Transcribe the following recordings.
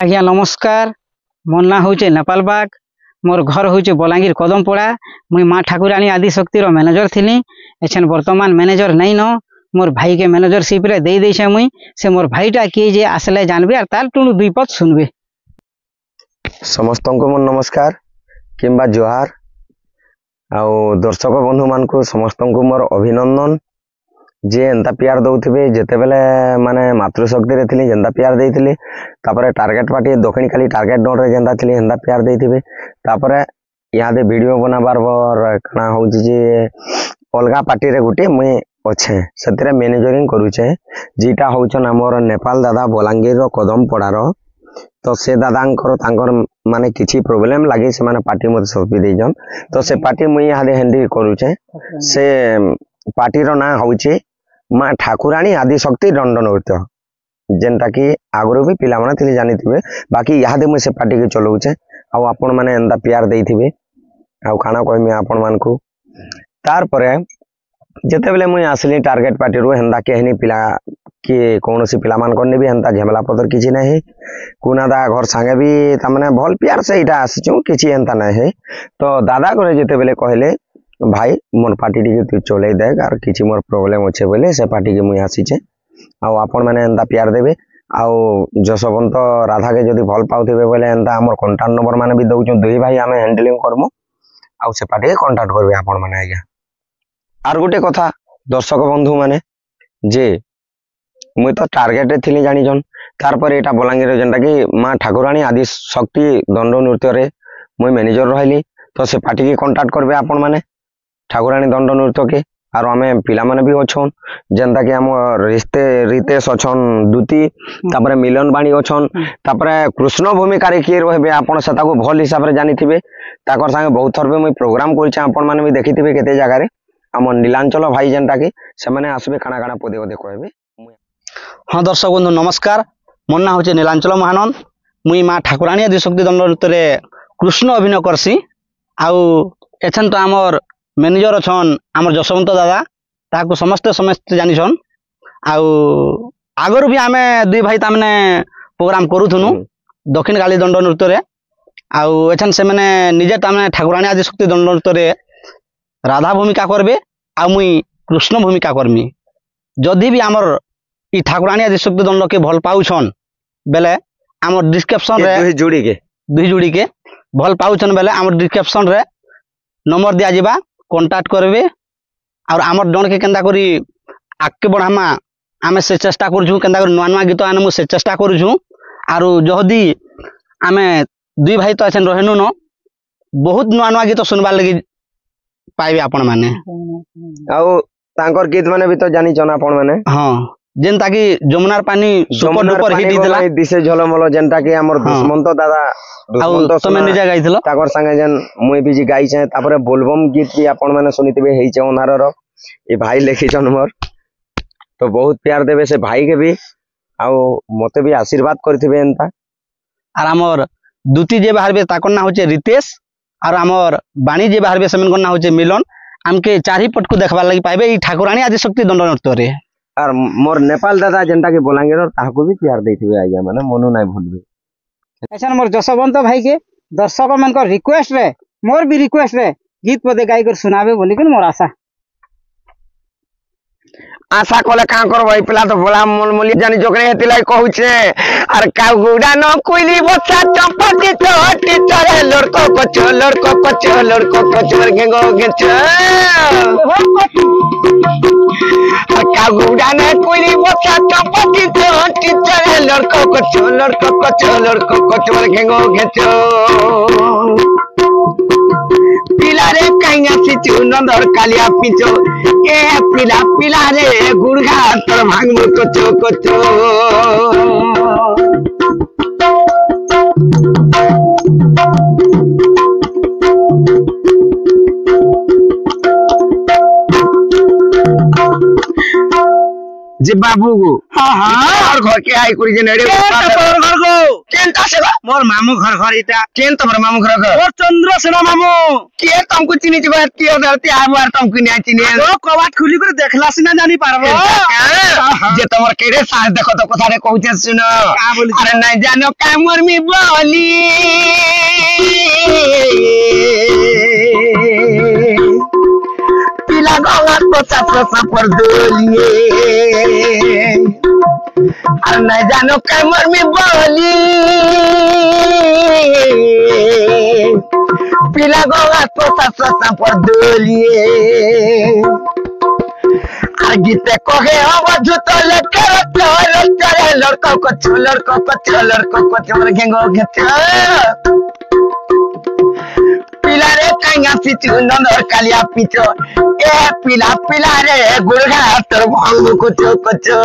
आज्ञा नमस्कार। मोर ना हूँ नेपाल बाग। मोर घर हूँ बलांगीर कदमपड़ा। मुई माँ ठाकुराणी आदिशक्तिर मैनेजर थी। एछन वर्तमान मैनेजर नहीं न मोर भाई के मैनेजरशिप रे दे देछे मुई। से मोर भाईटा किए जे आसले जानबे और तार टुणु दुई पद सुनबे। समस्त को मोर नमस्कार किंबा जोहार। आउ दर्शक बंधु मान को समस्त को मोर अभिनंदन जे एंता प्यार दौथिबे जेते बेले माने मातृशक्ति रे थिली जेंता प्यार देइथिले तापरे टार्गेट पार्टी दक्षिण खाली टार्गेट डोर रे जेंता थिली एंता प्यार देइथिबे। तापरे यादे वीडियो बनाबार बर कना होउची जे अलगा पार्टी रे गुटे मुई अच्छे सेतरे मैनेजरिंग करूचे जीटा होउछन हमर नेपाल दादा बलांगीर रो कदम पड़ार। तो से दादांकर तांकर माने किछि प्रॉब्लम लागे से माने पार्टी मते सौंपी देजन। तो से पार्टी मुई यादे हैंडल करूचे। से पार्टी रो ना होउची माँ ठाकुराणी आदिशक्ति दंड नृत्य जेनटा कि आगुरी भी पिला माने थिले जानिथिबे। बाकी यादे मुझे से पार्टी के चलाउचे आउ आपण माने एंदा प्यार देइथिबे आउ खाना कहमी आपण मान को। तार परे जेते बेले मुई आसली टार्गेट पार्टी रो हेंदा केहनी पिला कि कोनोसी पिला मान करने भी हेंता झमेला पदर किछि नै है। कुना दा घर संगे भी तमने भल प्यार से इटा आसिछु किछि हेंता नै है। तो दादा करे जेते बेले कहले भाई मोर पार्टी टी तू चले दे और किछि मोर प्रॉब्लम अच्छे बोले से पार्टी के मुई आसीचे आउ आपण माने एंता प्यार देबे। आउ जसवंत राधा के जदी भल पाउथिबे बोले एंता हमर कांटेक्ट नंबर माने भी दउछु दुई भाई आमे हैंडलिंग करमु आउ से पार्टी के कांटेक्ट करबे आपण माने। आज्ञा आर गुटे कथा दर्शक बंधु माने जे मुई तो टार्गेट रे थिली जानि जन तार पर एटा बलांगीर जेंटा कि माँ ठाकुराणी आदिशक्ति दंड नृत्य रे मुई मैनेजर रहली। तो से पार्टी के कांटेक्ट करबे आपण माने ठाकुराणी दंड नृत्य के आरो आमे पिला माने भी अछन जेंता कि हम रितेश अछन दुती तापरे मिलन बाणी अछन तापरे कृष्ण भूमिका रे के रहबे आपण से ताको भल हिसाब रे जानिथिबे। ताकर संगे बहुत थरबे मुई प्रोग्राम करछे आपण माने भी देखिथिबे केते जगह रे हम नीलांचल भाई जेंटा कि से माने आसबे काना काना पदे पदे कहबे। हाँ दर्शक बंधु नमस्कार। मोर ना हूँ नीलांचल महानंद। मुई माँ ठाकुराणी आदिशक्ति दंड नृत्य रे कृष्ण अभिनय करसी। आउ एछन तो आमर मैनेजर अछन आमर जसवंत दादा ताको समस्त जानिछन। आउ आगर भी आमे दुई भाई तामने प्रोग्राम करूथुनु दक्षिण काली दंड नृत्य रे। आउ एछन से माने निजे तामने ठाकुराणी आदिशक्ति दंड नृत्य रे राधा भूमिका करबे आ मुई कृष्ण भूमिका करमी। जदि भी आमर ई ठाकुराणी आदिशक्ति दंड के भल पाउछन बेले आमर डिस्क्रिप्शन रे दुई जोड़ी के भल पाउछन बेले आमर डिस्क्रिप्शन रे नंबर दिया जिबा कांटेक्ट करबे और आमर दंड के केंदा करी आगे बढ़ामा आमे से चेष्टा करछु केंदा करी नुआ नुआ गीत आने से चेष्टा करछु। आरो जदी आमे दुई भाई तो अछन रहनु न बहुत नुआ नुआ गीत सुनबा लगी पाइबे आपण माने। आउ तांकर गीत माने भी तो जानि जना आपण माने। हां जेंता कि जमुनार पानी सुपर डुपर हिट दिला दिसे झलमल जेंता कि हमर दुष्मंत दादा आउ तमे निजा गाइथिलो ताकर संगे जेन मुई भी जी गाई छे। तापरे बोलबम गीत भी आपण माने सुनितबे हेइचे ओनार रो ए भाई लेखिछन मोर। तो बहुत प्यार देबे से भाई के भी आउ मते भी आशीर्वाद करथिबे एंता। आर हमर दुती जे बाहरबे ताकर ना होचे रितेश और हमर बाणी जे बाहरबे सेमन को ना होचे मिलन। हमके चारि पट को देखबा लागि पाइबे ई ठाकुराणी आदिशक्ति दंड नृत्य रे। और मोर नेपाल दादा जेंटा के बलांगीर ताको भी प्यार देथिबे आज्ञा माने मनु नाइ भूलबे। ऐसा मोर जसवंत भाई के दर्शक मन को रिक्वेस्ट रे मोर भी रिक्वेस्ट रे गीत पदे गाई कर सुनाबे बोली के मोर आशा आशा कले का करबो ए पिला तो बोला मोल जानि जोकरे हेतिलाई कहूचे। और कागुडा न कोइली बच्चा चंपती छोटी चले लड़को कचो गेंगो गेच कागुडा न कोइली बच्चा चंपती छोटी चले लड़को कचो गेंगो गेच पिला रे काइना सिचु नंदर कालिया पिचो ए पिला रे गुड़गा तर भांगनु कचो जे बाबू को हाँ हाँ और घर के आई करी जे नेड़े घर को केनता सेवा मोर मामू घर घर इटा केन तमर मामू घर घर मोर चंद्रसेना मामू के तुमको चिनी जे बात के धरती आबार तुमको नहीं चिनी तो कबाट खुली कर देखला सिना जानी पारबो जे तमर केरे सास देखो तो कथा रे कहूचे सुनो अरे नहीं जानो का मोर मी बोली पिला गवा को सस पर दोलिए अरे नहीं जानो का मोर मी बोली पिला गवा को सस पर दोलिए गीते कहे हम जुतल करे लड़को को छोर घेंगो घेते पिला रे कांगा पिचु नंदर कालिया पिचो ए पिला पिला रे गुड़घा तोर भांग कुचो कुचो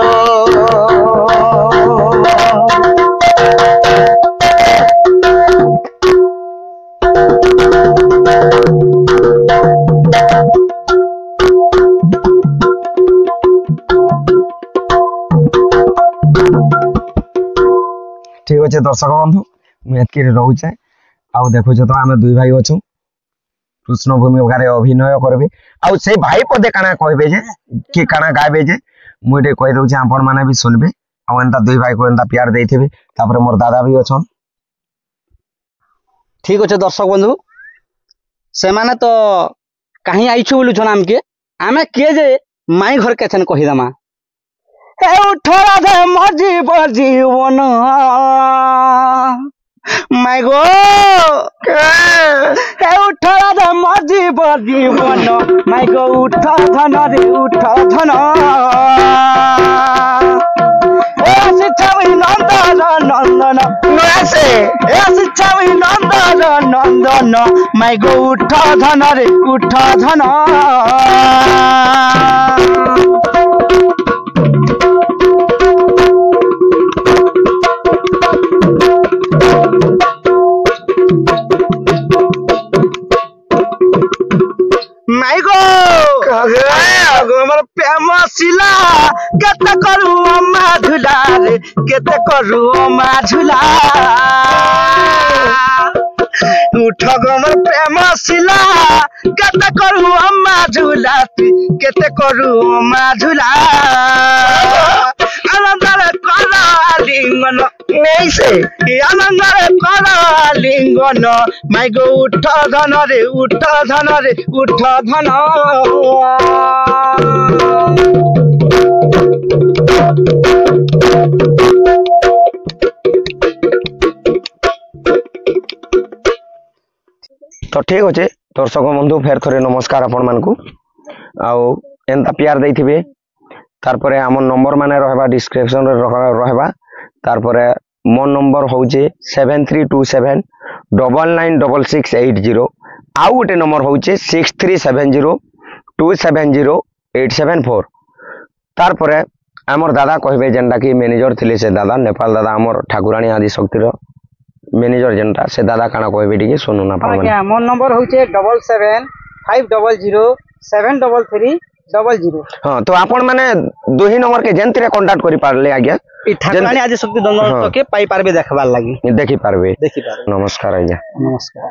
ठीक अच्छे दर्शक बंधु मुझे रोचे आउ देखुच तो आम दुई भाई अच्छु कृष्ण भूमिका अभिनय करबे आउ से भाई पदे काना कहबे जे कि काना गाबे जे मुझे कहि दउछि आपण माने भी सुनबे आउ एंता दुई भाई को एंता प्यार देथिबे तापर मोर दादा भी अछन ठीक अच्छे दर्शक बंधु से माने तो कहीं आइछु बोलु छन हमके आमे के जे माई घर के छन कहि दमा ए उठरा दे मजी बजीवन माई गो ए उठरा दे मजी बजीवन माई गो उठ धन रे उठ धन ए शिक्षावी नंदन नंदन नसे ए शिक्षावी नंदन नंदन माई गो उठ धन रे उठ धन माई गो हमर प्रेम सिला केते करू अम्मा झुला रे केते करू अम्मा झुला उठ गमर प्रेम सिला केते करू अम्मा झुला केते करू अम्मा झुला आनंदरे करा लिंगन नहीं से आनंदरे करा लिंगन माई गो उठ धन रे उठ धन रे उठ धन तो ठीक अच्छे दर्शक बंधु फेर थोड़े नमस्कार आपण मानकू आउ एंता प्यार देथिबे तारपरे आम नंबर माने रहबा डिस्क्रिप्शन रे रहबा तारपरे मो नंबर होचे 7327 996680 आउ गोटे नंबर होचे 6370270874 तारपरे आमर दादा कहबे जेनटा कि मैनेजर थिले से दादा नेपाल दादा आमर ठाकुराणी आदि शक्तिर मैनेजर जेनटा से दादा काना कहबे टिके सुनु ना पावन आज्ञा मोर नंबर होचे 7750033300 हां तो आपण माने दोही नंबर के जेंतिरे कांटेक्ट करि पारले आज्ञा ई ठाकुराणी आदि शक्ति दंड के पाई पारबे देखबार लागि देखि पारबे देखि पारबे नमस्कार आज्ञा नमस्कार।